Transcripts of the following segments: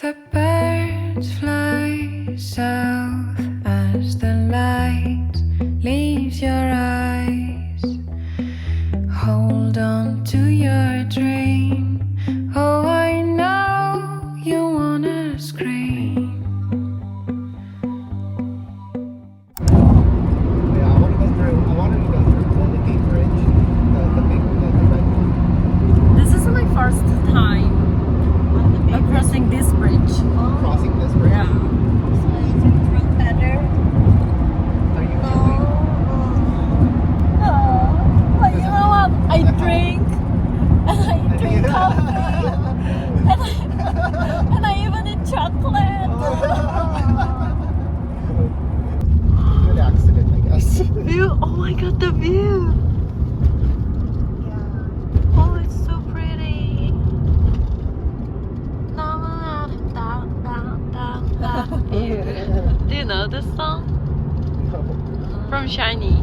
The birds fly south as the light leaves your eyes. Hold on to your dream. Oh, I know you wanna scream. Yeah, I wanted to go through the big bridge, the red one. This is my first time crossing this bridge. Crossing this bridge. Yeah. So you can drink better. Are you But you know what? I drink and I drink coffee and I even eat chocolate. Good accident, I guess. View! Oh my god, the view! Yeah. Oh, it's so pretty. Do you know this song? From Shiny.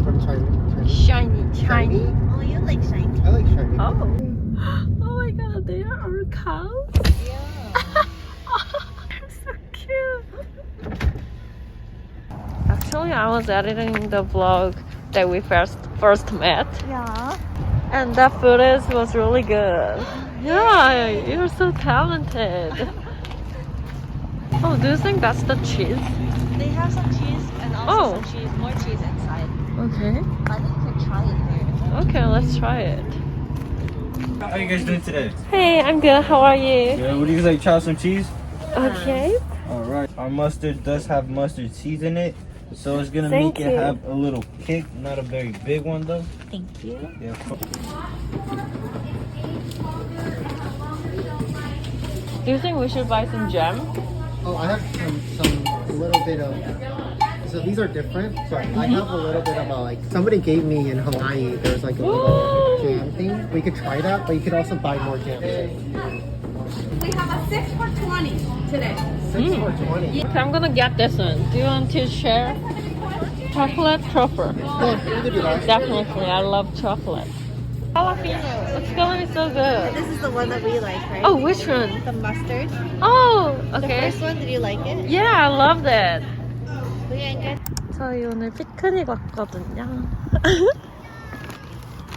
From China. Shiny. Oh, you like shiny? I like shiny. Oh. Oh my god, they are our cows. Yeah. They're so cute. Actually, I was editing the vlog that we first met, Yeah. and that footage was really good. Yeah, you're so talented. Oh, do you think that's the cheese? They have some cheese and also Oh. some cheese, more cheese inside. Okay. I think you can try it here. Okay, let's try it. How are you guys doing today? Hey, I'm good. How are you? Yeah, would you guys like try some cheese? Okay. Alright. Our mustard does have mustard seeds in it, so it's gonna Thank make you. it have a little kick, not a very big one though. Thank you. Yeah. Do you think we should buy some jam? Oh, I have some a little bit of. So these are different. So I have a little bit of like somebody gave me in Hawaii. There's like a little jam thing. We could try that, but you could also buy more jam. We have a 6 for 20 today. 6 for 20. Okay, I'm gonna get this one. Do you want to share? Chocolate truffle. Oh, you could do that. Definitely, I love chocolate. Jalapeno. It's gonna be so good. This is the one that we like, right? Oh, which one? The mustard. Oh, The okay. first one, did you like it? Yeah, I love that. We ain't good. 저희 오늘 피크닉 왔거든요.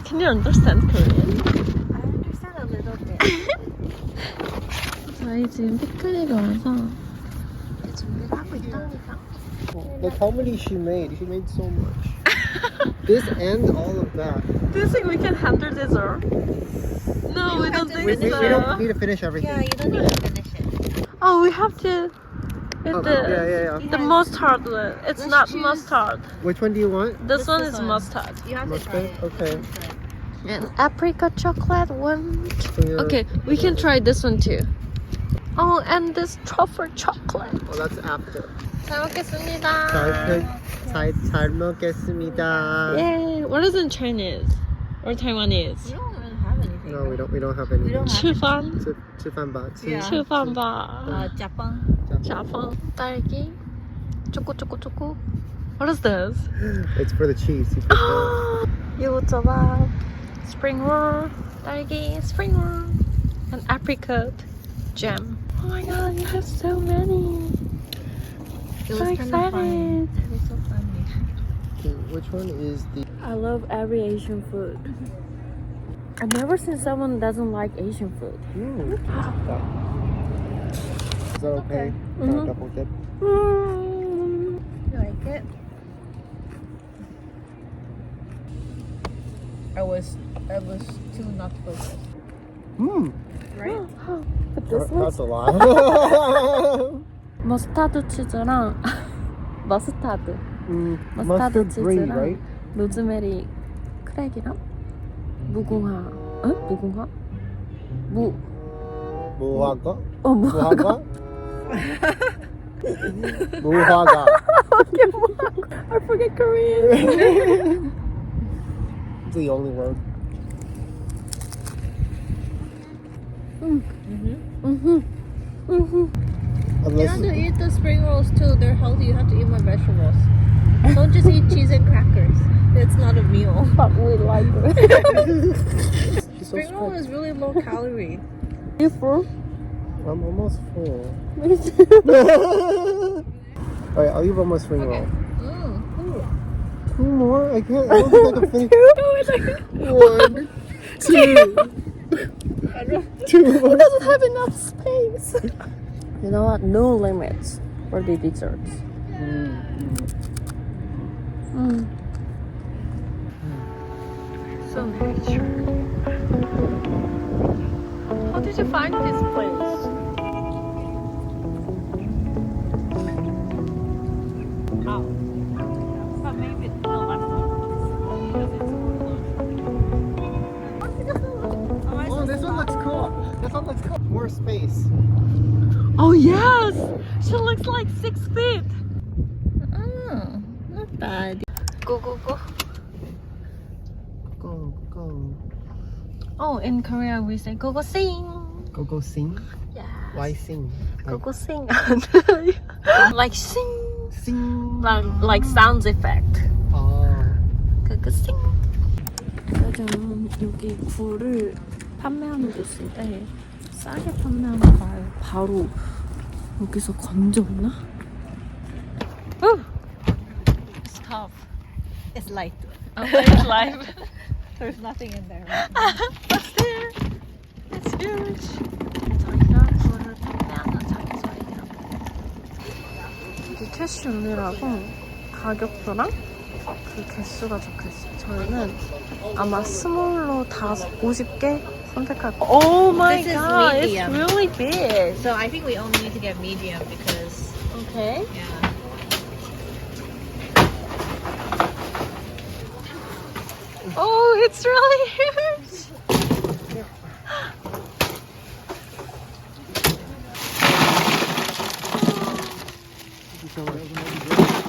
Can you understand Korean? I understand a little bit. 저희 지금 피크닉 와서 준비를 하고 있답니다. Look how many she made. She made so much. This and all of that. Do you think we can handle this or? No, we don't think We so. don't need to finish everything. Yeah, you don't need to finish it. Oh, we have to eat Oh, the, yeah. the mustard one. It's Let's not choose. mustard. Which one do you want? This one this is one. mustard. You have to try Mustard? it. Okay. And apricot chocolate one. Yeah. Okay, we can try this one too. Oh, and this truffle chocolate. Oh, that's after. 잘 먹겠습니다. 잘 먹겠습니다. Yay! What is in Chinese or Taiwanese? We don't even have anything. No, we don't have any. We don't have 吃饭. 吃饭吧. Yeah. 吃饭吧. Japang. 자판, 딸기, 초코. What is this? It's for the cheese. You put the- 유부초밥, spring roll, 딸기, spring roll, and apricot jam. Oh my god, you have so many. It So was kind of fun. excited. It was so funny. Okay, which one is the? I love every Asian food. I've never seen someone who doesn't like Asian food. Is that okay? Mhm. Double dip. Mm. You like it? I was too not focused. Right? But this That's one's a lot. 머스타드 치즈랑 머스타드 머스타드 Mustard free, 치즈랑 right? 로즈메리 크랙이랑 무궁화 무궁화? 무화과? 무화과? 무화과. Okay, 무화과. I forget Korean. It's the only word. You Unless have to eat the spring rolls too. They're healthy. You have to eat more vegetables. Don't just eat cheese and crackers. It's not a meal. But we like it. Spring roll is really low calorie. You full? I'm almost full. Alright, I'll eat one more spring roll. Two more? I can't. I don't think I can finish. One, two. Two more. It doesn't have enough space. You know what? No limits for the desserts. So nature. How did you find this place? How? But maybe no, that's not. Oh, this one looks cool. This one looks cool. More space. Oh yes! She looks like 6 feet. Oh, not bad. Go go go. Go, go. Oh, in Korea we say go go sing. Go, go sing? Yeah. Why sing? Go go sing. Like sing. Sing. Like sounds effect. Oh. go go sing. 짜잔, 여기 굴을 판매하는 곳인데 싸게 판매하는 걸 바로 여기서 건져오나? Stop. It's light. Oh, it's live. There's nothing in there. What's there? It's huge. 저희가 굴을 판매하는 장소예요. 여기 캐시온이라고 가격표랑 그 개수가 적혀있어요. 저희는 아마 스몰로 50개 선택할 거예요. Oh my This is god, medium. it's really big. So I think we only need to get medium because Okay. yeah. Oh, it's really huge.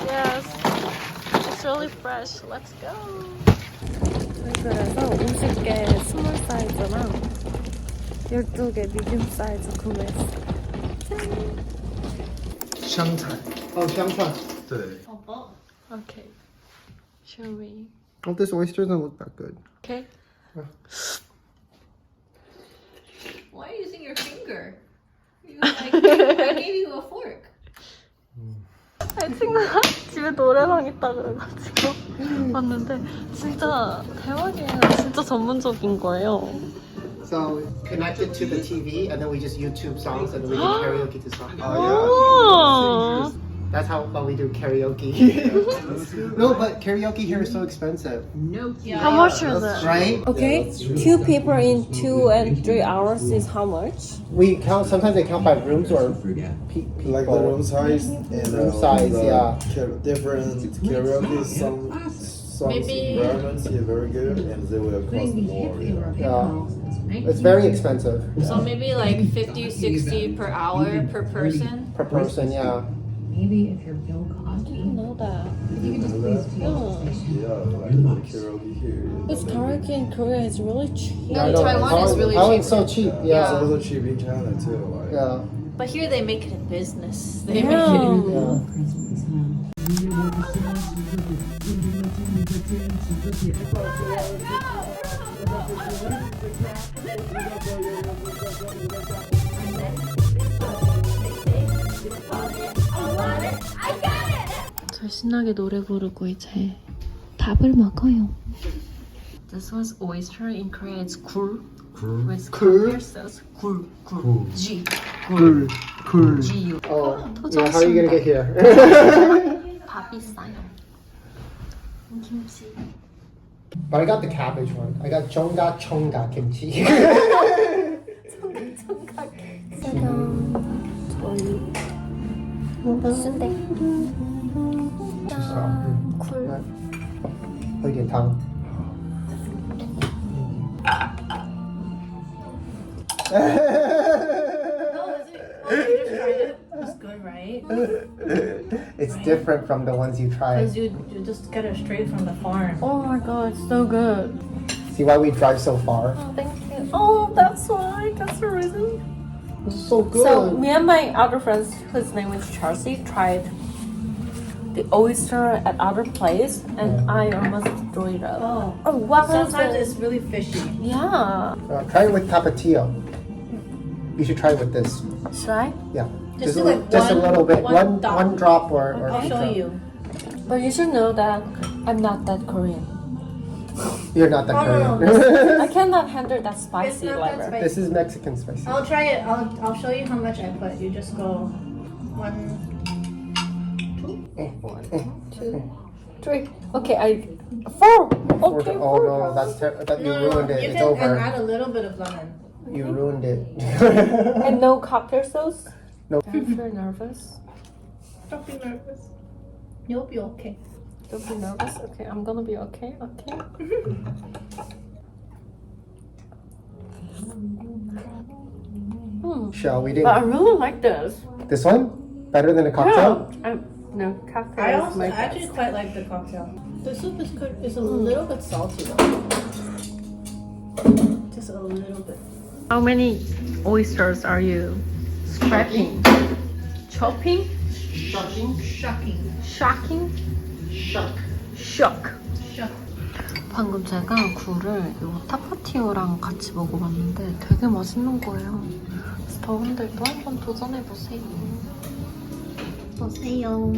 Yes, it's really fresh. Let's go. 그래서 50개 스몰 사이즈랑 12개 미디움 사이즈 구매했어요. 샹찬. Oh, 샹찬. Okay. Shall we? Oh, this oyster doesn't look that good. Okay. Why are you using your finger? I gave you a fork. 친구가 집에 노래방 있다 그래가지고 왔는데 진짜 대박이에요. 진짜 전문적인 거예요. So connect it to the TV, and then we just YouTube songs, and then we do karaoke to songs. Oh. That's how we do karaoke. No, but karaoke here is so expensive, How much is it? right? Okay, 2 people in 2 and 3 hours is how much? We count. Sometimes they count by rooms or people. Like the room size and Room size, yeah. different karaoke songs environments here very good and they will cost more. Yeah, it's very expensive So maybe like 50, 60 per hour per person. per person. Yeah. Maybe if your bill cost I didn't know that. you could just please Yeah, like the karaoke here. This karaoke in Korea is really cheap. No, I know, Taiwan is really Taiwan's cheap. so cheap. It's Yeah. also cheap in China too. Like. Yeah. But here they make it a business. They Yeah. make it. Yeah. Christmas, huh? 저 신나게 노래 부르고 이제 밥을 먹어요. This was oyster in Korea. It's 굴. With 굴? sauce. 굴. G. Cool. Cool. G. Oh, yeah, how are you gonna get here? 밥이 싸요. 김치. But I got the cabbage one. I got chonga chonga kimchi. 순대. 굴. 여기 당. It's good, right? It's different from the ones you tried. Because you just get it straight from the farm. Oh my god, it's so good. See why we drive so far? Oh, thank you. Oh, that's why. That's the reason. This is so good. So me and my other friends, whose name is Chelsea, tried the oyster at other place, and I almost threw it up. Oh. What was Sometimes it? it's really fishy. Yeah. Try it with tapatio. You should try with this. Should I? Yeah. Just a, do like just a one- little bit. one dot. One drop or I'll two show drop. you. But you should know that I'm not that Korean. You're not that Oh, no, Korean. I cannot handle that spicy It's not that flavor. spicy. This is Mexican spicy. I'll try it. I'll show you how much I put. You just go 1, 2. 3. Okay, 4. Okay, Oh 4. no, that you ruined it. You It's can over. add a little bit of lemon. You ruined it. And no cocktail sauce? No. I feel nervous. Don't be nervous. You'll be okay. Don't be nervous. Okay, I'm gonna be okay. Okay. Shall we do But I really like this. this one? Better than a cocktail? No, cocktail I is also my actually best. quite like the cocktail. The soup is good. It's a little bit salty though. Just a little bit. How many oysters are you scraping? Chopping? Shocking. Shocking. Shocking? Shock. Shock. Shock. 방금 제가 굴을 요 타파티오랑 같이 먹어봤는데 되게 맛있는 거예요. 그래서 더운들도 한번 도전해보세요. 보세요.